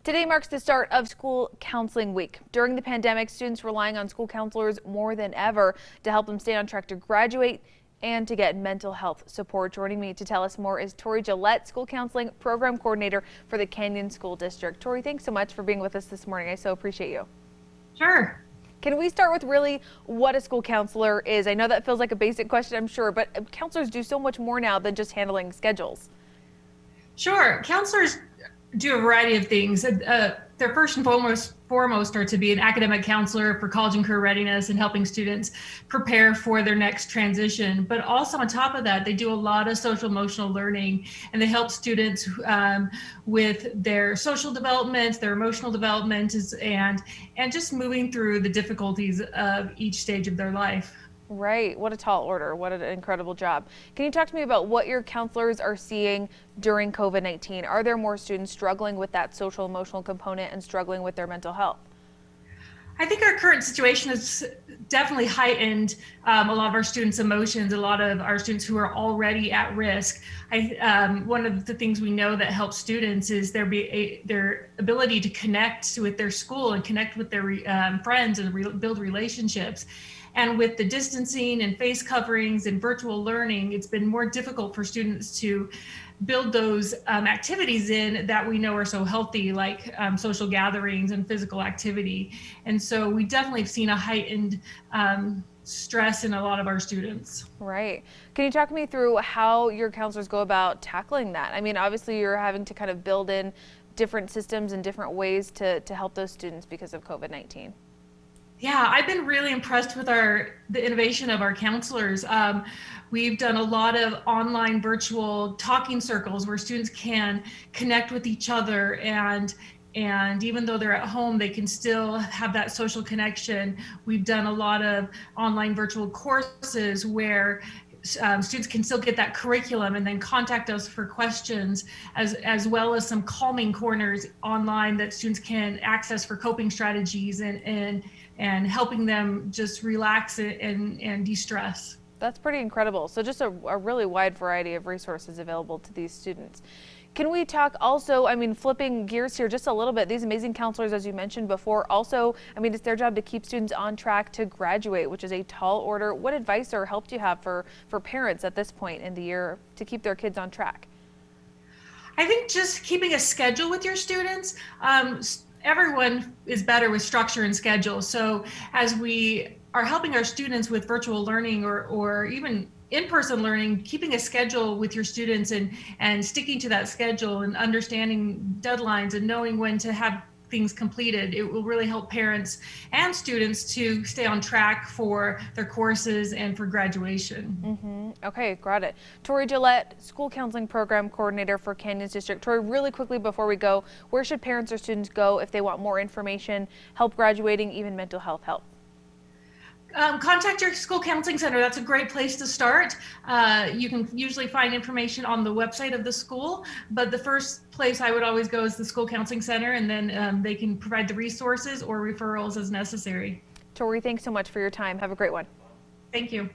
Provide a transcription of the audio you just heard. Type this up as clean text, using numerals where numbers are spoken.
Today marks the start of school counseling week. During the pandemic, students relying on school counselors more than ever to help them stay on track to graduate and to get mental health support. Joining me to tell us more is Tori Gillette, school counseling program coordinator for the Canyon School District. Tori, thanks so much for being with us this morning. I so appreciate you. Sure. Can we start with really what a school counselor is? I know that feels like a basic question, I'm sure, but counselors do so much more now than just handling schedules. Sure. Counselors do a variety of things. Their first and foremost are to be an academic counselor for college and career readiness and helping students prepare for their next transition. But also on top of that, they do a lot of social emotional learning, and they help students with their social development, their emotional development, and just moving through the difficulties of each stage of their life. Right. What a tall order. What an incredible job. Can you talk to me about what your counselors are seeing during COVID-19? Are there more students struggling with that social emotional component and struggling with their mental health? I think our current situation has definitely heightened a lot of our students' emotions, a lot of our students who are already at risk. One of the things we know that helps students is their ability to connect with their school and connect with their friends and build relationships. And with the distancing and face coverings and virtual learning, it's been more difficult for students to build those activities in that we know are so healthy, like social gatherings and physical activity. And so we definitely have seen a heightened stress in a lot of our students. Right. Can you talk me through how your counselors go about tackling that? I mean, obviously you're having to kind of build in different systems and different ways to help those students because of COVID-19. Yeah, I've been really impressed with the innovation of our counselors. We've done a lot of online virtual talking circles where students can connect with each other, and even though they're at home, they can still have that social connection. We've done a lot of online virtual courses where students can still get that curriculum and then contact us for questions, as well as some calming corners online that students can access for coping strategies and helping them just relax and de-stress. That's pretty incredible. So just a really wide variety of resources available to these students. Can we talk also, I mean, flipping gears here just a little bit, these amazing counselors, as you mentioned before, also, I mean, it's their job to keep students on track to graduate, which is a tall order. What advice or help do you have for parents at this point in the year to keep their kids on track? I think just keeping a schedule with your students. Everyone is better with structure and schedule. So as we are helping our students with virtual learning or even in-person learning, keeping a schedule with your students and sticking to that schedule and understanding deadlines and knowing when to have things completed, it will really help parents and students to stay on track for their courses and for graduation. Okay, got it. Tori Gillette, school counseling program coordinator for Canyons District. Tori, really quickly before we go, where should parents or students go if they want more information, help graduating, even mental health help? Contact your school counseling center. That's a great place to start. You can usually find information on the website of the school, but the first place I would always go is the school counseling center, and then they can provide the resources or referrals as necessary. Tori, thanks so much for your time. Have a great one. Thank you.